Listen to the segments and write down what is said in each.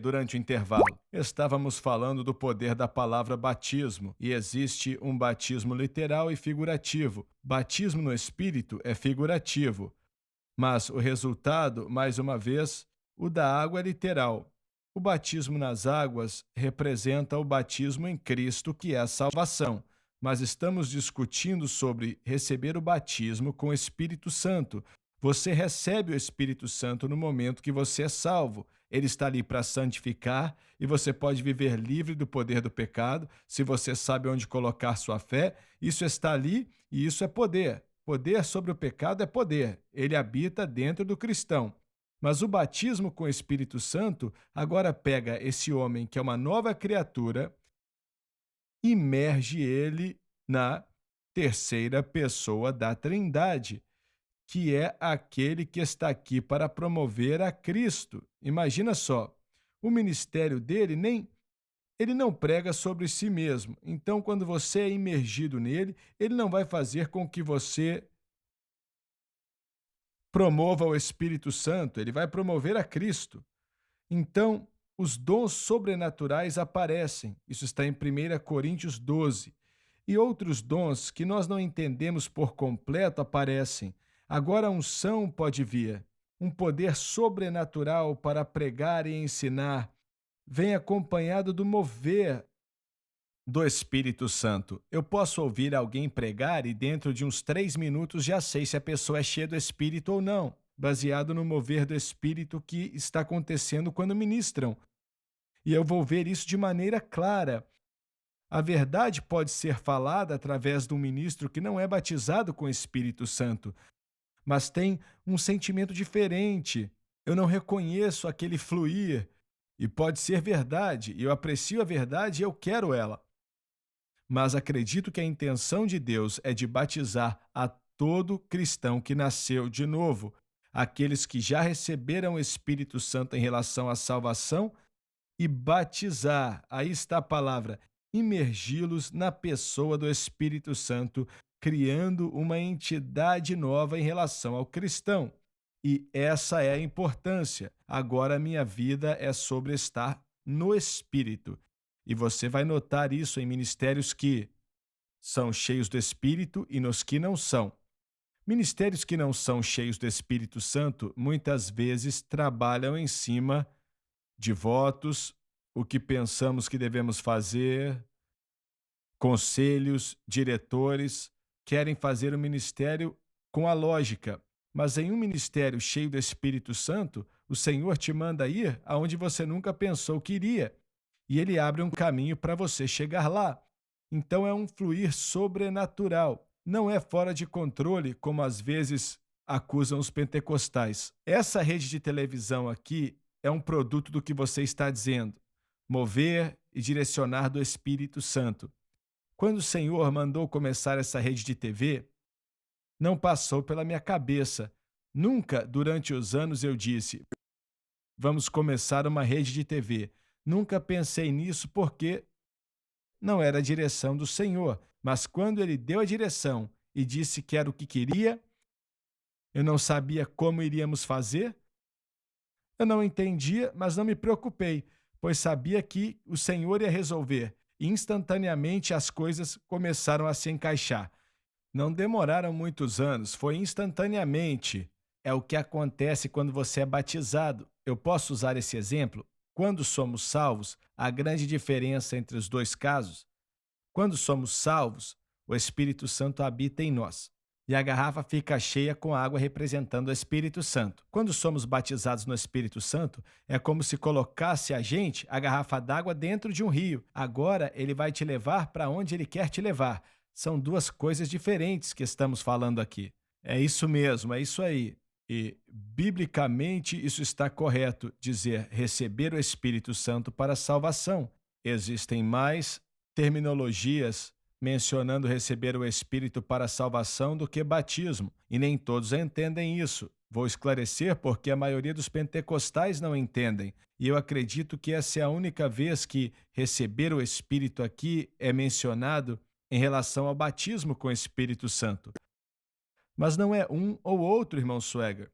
Durante o intervalo, estávamos falando do poder da palavra batismo, e existe um batismo literal e figurativo. Batismo no Espírito é figurativo, mas o resultado, mais uma vez, o da água é literal. O batismo nas águas representa o batismo em Cristo, que é a salvação. Mas estamos discutindo sobre receber o batismo com o Espírito Santo. Você recebe o Espírito Santo no momento que você é salvo. Ele está ali para santificar e você pode viver livre do poder do pecado se você sabe onde colocar sua fé. Isso está ali e isso é poder. Poder sobre o pecado é poder. Ele habita dentro do cristão. Mas o batismo com o Espírito Santo agora pega esse homem que é uma nova criatura, imerge ele na terceira pessoa da Trindade, que é aquele que está aqui para promover a Cristo. Imagina só, o ministério dele nem ele não prega sobre si mesmo. Então, quando você é imergido nele, ele não vai fazer com que você promova o Espírito Santo, ele vai promover a Cristo. Então, os dons sobrenaturais aparecem. Isso está em 1 Coríntios 12. E outros dons que nós não entendemos por completo aparecem. Agora a unção pode vir, um poder sobrenatural para pregar e ensinar, vem acompanhado do mover do Espírito Santo. Eu posso ouvir alguém pregar e dentro de uns 3 minutos já sei se a pessoa é cheia do Espírito ou não, baseado no mover do Espírito que está acontecendo quando ministram. E eu vou ver isso de maneira clara. A verdade pode ser falada através de um ministro que não é batizado com o Espírito Santo, mas tem um sentimento diferente. Eu não reconheço aquele fluir. E pode ser verdade, eu aprecio a verdade e eu quero ela. Mas acredito que a intenção de Deus é de batizar a todo cristão que nasceu de novo, aqueles que já receberam o Espírito Santo em relação à salvação, e batizar, aí está a palavra, imergi-los na pessoa do Espírito Santo, criando uma entidade nova em relação ao cristão. E essa é a importância. Agora a minha vida é sobre estar no Espírito. E você vai notar isso em ministérios que são cheios do Espírito e nos que não são. Ministérios que não são cheios do Espírito Santo muitas vezes trabalham em cima de votos, o que pensamos que devemos fazer, conselhos, diretores, querem fazer o ministério com a lógica. Mas em um ministério cheio do Espírito Santo, o Senhor te manda ir aonde você nunca pensou que iria. E ele abre um caminho para você chegar lá. Então é um fluir sobrenatural. Não é fora de controle, como às vezes acusam os pentecostais. Essa rede de televisão aqui é um produto do que você está dizendo. Mover e direcionar do Espírito Santo. Quando o Senhor mandou começar essa rede de TV, não passou pela minha cabeça. Nunca durante os anos eu disse: vamos começar uma rede de TV. Nunca pensei nisso porque não era a direção do Senhor. Mas quando ele deu a direção e disse que era o que queria, eu não sabia como iríamos fazer. Eu não entendia, mas não me preocupei, pois sabia que o Senhor ia resolver. E instantaneamente as coisas começaram a se encaixar. Não demoraram muitos anos, foi instantaneamente. É o que acontece quando você é batizado. Eu posso usar esse exemplo? Quando somos salvos, a grande diferença entre os dois casos: quando somos salvos, o Espírito Santo habita em nós. E a garrafa fica cheia com a água representando o Espírito Santo. Quando somos batizados no Espírito Santo, é como se colocasse a gente, a garrafa d'água, dentro de um rio. Agora ele vai te levar para onde ele quer te levar. São duas coisas diferentes que estamos falando aqui. É isso mesmo, é isso aí. E, biblicamente, isso está correto, dizer receber o Espírito Santo para a salvação. Existem mais terminologias mencionando receber o Espírito para a salvação do que batismo, e nem todos entendem isso. Vou esclarecer porque a maioria dos pentecostais não entendem, e eu acredito que essa é a única vez que receber o Espírito aqui é mencionado em relação ao batismo com o Espírito Santo. Mas não é um ou outro, irmão Swagger.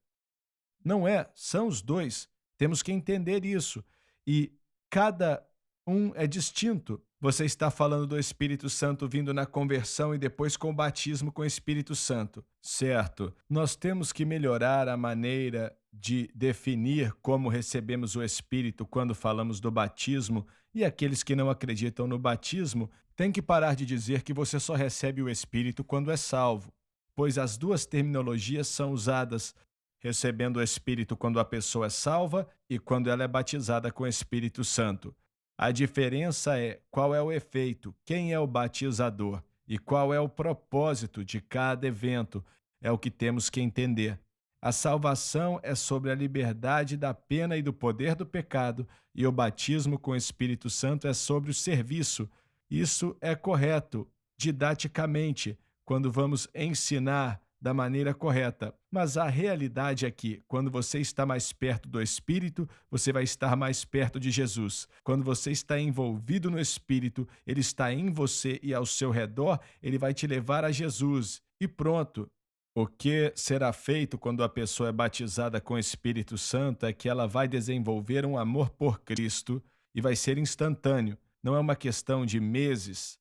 Não é, são os dois. Temos que entender isso. e cada um é distinto. Você está falando do Espírito Santo vindo na conversão e depois com o batismo com o Espírito Santo, certo? Nós temos que melhorar a maneira de definir como recebemos o Espírito quando falamos do batismo, e aqueles que não acreditam no batismo têm que parar de dizer que você só recebe o Espírito quando é salvo, pois as duas terminologias são usadas, recebendo o Espírito quando a pessoa é salva e quando ela é batizada com o Espírito Santo. A diferença é qual é o efeito, quem é o batizador e qual é o propósito de cada evento, é o que temos que entender. A salvação é sobre a liberdade da pena e do poder do pecado, e o batismo com o Espírito Santo é sobre o serviço. Isso é correto, didaticamente, quando vamos ensinar da maneira correta. Mas a realidade é que, quando você está mais perto do Espírito, você vai estar mais perto de Jesus. Quando você está envolvido no Espírito, ele está em você e ao seu redor, ele vai te levar a Jesus. E pronto. O que será feito quando a pessoa é batizada com o Espírito Santo é que ela vai desenvolver um amor por Cristo e vai ser instantâneo. Não é uma questão de meses,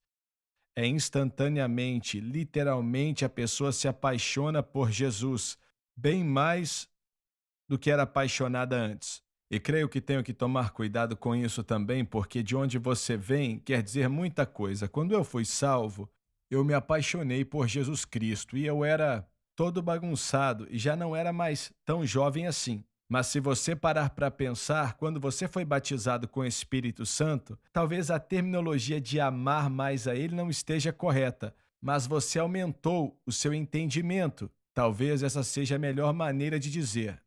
é instantaneamente, literalmente, a pessoa se apaixona por Jesus, bem mais do que era apaixonada antes. E creio que tenho que tomar cuidado com isso também, porque de onde você vem quer dizer muita coisa. Quando eu fui salvo, eu me apaixonei por Jesus Cristo e eu era todo bagunçado e já não era mais tão jovem assim. Mas se você parar para pensar, quando você foi batizado com o Espírito Santo, talvez a terminologia de amar mais a Ele não esteja correta, mas você aumentou o seu entendimento. Talvez essa seja a melhor maneira de dizer.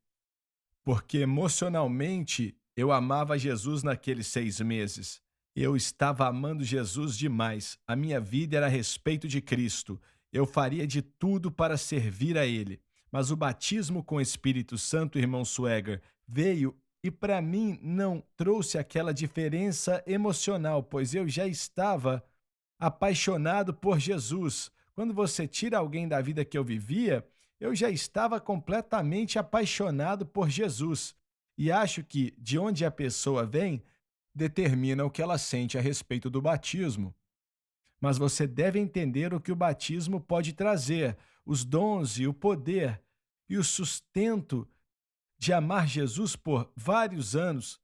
Porque emocionalmente eu amava Jesus naqueles 6 meses. Eu estava amando Jesus demais. A minha vida era a respeito de Cristo. Eu faria de tudo para servir a Ele. Mas o batismo com o Espírito Santo, irmão Swagger, veio e para mim não trouxe aquela diferença emocional, pois eu já estava apaixonado por Jesus. Quando você tira alguém da vida que eu vivia, eu já estava completamente apaixonado por Jesus. E acho que de onde a pessoa vem determina o que ela sente a respeito do batismo. Mas você deve entender o que o batismo pode trazer, os dons e o poder e o sustento de amar Jesus por vários anos,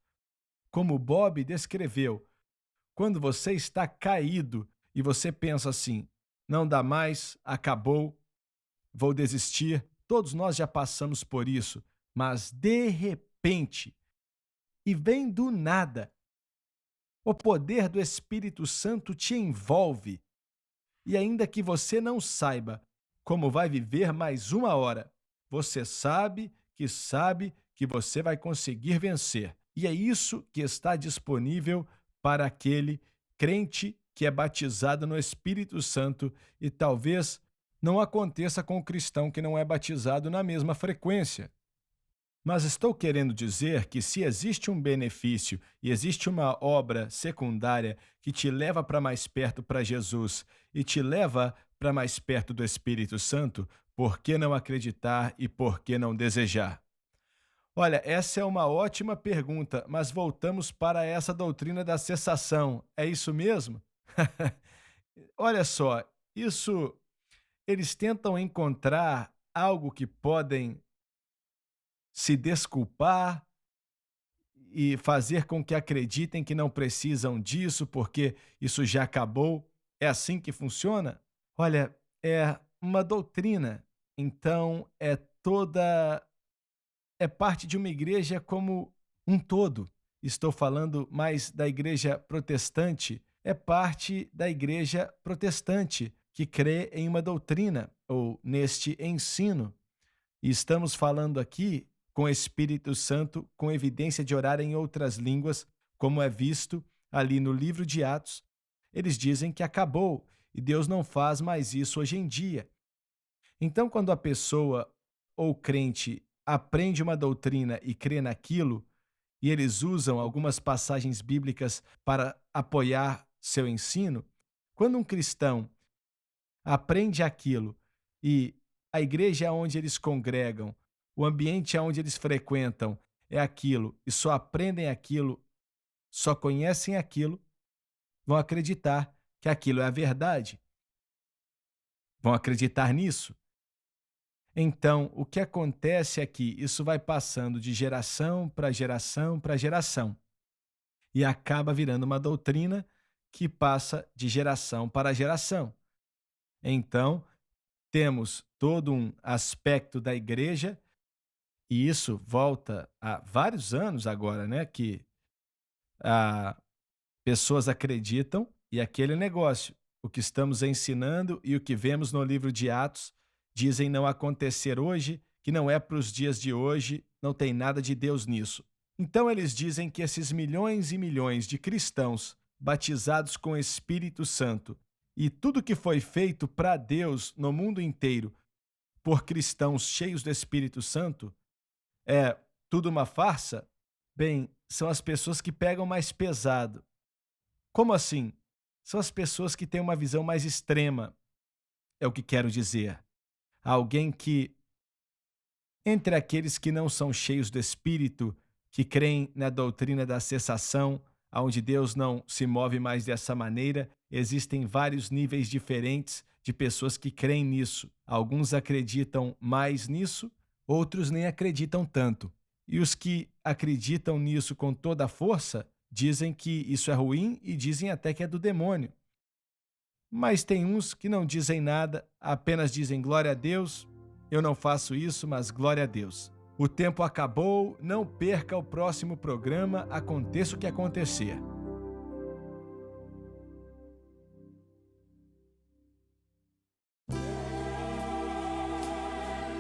como Bob descreveu. Quando você está caído e você pensa assim: não dá mais, acabou, vou desistir. Todos nós já passamos por isso, mas de repente, e vem do nada, o poder do Espírito Santo te envolve. E ainda que você não saiba como vai viver mais uma hora, você sabe que você vai conseguir vencer. E é isso que está disponível para aquele crente que é batizado no Espírito Santo, e talvez não aconteça com o cristão que não é batizado na mesma frequência. Mas estou querendo dizer que se existe um benefício e existe uma obra secundária que te leva para mais perto para Jesus e te leva para mais perto do Espírito Santo, por que não acreditar e por que não desejar? Olha, essa é uma ótima pergunta, mas voltamos para essa doutrina da cessação. É isso mesmo? Olha só, isso eles tentam encontrar algo que podem se desculpar e fazer com que acreditem que não precisam disso porque isso já acabou. É assim que funciona? Olha, é uma doutrina. Então é parte de uma igreja como um todo. Estou falando mais da igreja protestante. É parte da igreja protestante que crê em uma doutrina ou neste ensino. E estamos falando aqui com o Espírito Santo, com evidência de orar em outras línguas, como é visto ali no livro de Atos. Eles dizem que acabou e Deus não faz mais isso hoje em dia. Então, quando a pessoa ou crente aprende uma doutrina e crê naquilo, e eles usam algumas passagens bíblicas para apoiar seu ensino, quando um cristão aprende aquilo e a igreja onde eles congregam, o ambiente onde eles frequentam é aquilo e só aprendem aquilo só conhecem aquilo, vão acreditar que aquilo é a verdade. Vão acreditar nisso. Então, o que acontece é que isso vai passando de geração para geração para geração e acaba virando uma doutrina que passa de geração para geração. Então, temos todo um aspecto da igreja, e isso volta a vários anos agora, né? Que pessoas acreditam e aquele negócio, o que estamos ensinando e o que vemos no livro de Atos, dizem não acontecer hoje, que não é para os dias de hoje, não tem nada de Deus nisso. Então eles dizem que esses milhões e milhões de cristãos batizados com o Espírito Santo e tudo que foi feito para Deus no mundo inteiro por cristãos cheios do Espírito Santo é tudo uma farsa? Bem, são as pessoas que pegam mais pesado. Como assim? São as pessoas que têm uma visão mais extrema, é o que quero dizer. Alguém que, entre aqueles que não são cheios do Espírito, que creem na doutrina da cessação, onde Deus não se move mais dessa maneira, existem vários níveis diferentes de pessoas que creem nisso. Alguns acreditam mais nisso, outros nem acreditam tanto. E os que acreditam nisso com toda a força, dizem que isso é ruim e dizem até que é do demônio. Mas tem uns que não dizem nada, apenas dizem glória a Deus. Eu não faço isso, mas glória a Deus. O tempo acabou, não perca o próximo programa, aconteça o que acontecer.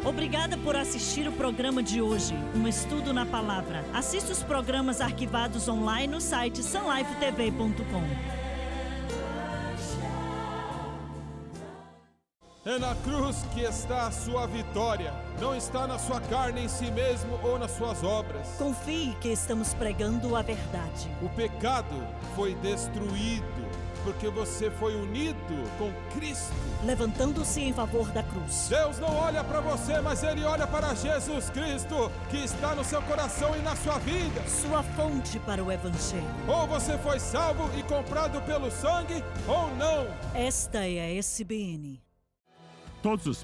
Obrigada por assistir o programa de hoje, um estudo na palavra. Assista os programas arquivados online no site sunlifetv.com. É na cruz que está a sua vitória. Não está na sua carne em si mesmo ou nas suas obras. Confie que estamos pregando a verdade. O pecado foi destruído porque você foi unido com Cristo. Levantando-se em favor da cruz. Deus não olha para você, mas Ele olha para Jesus Cristo, que está no seu coração e na sua vida. Sua fonte para o Evangelho. Ou você foi salvo e comprado pelo sangue, ou não. Esta é a SBN. Todos os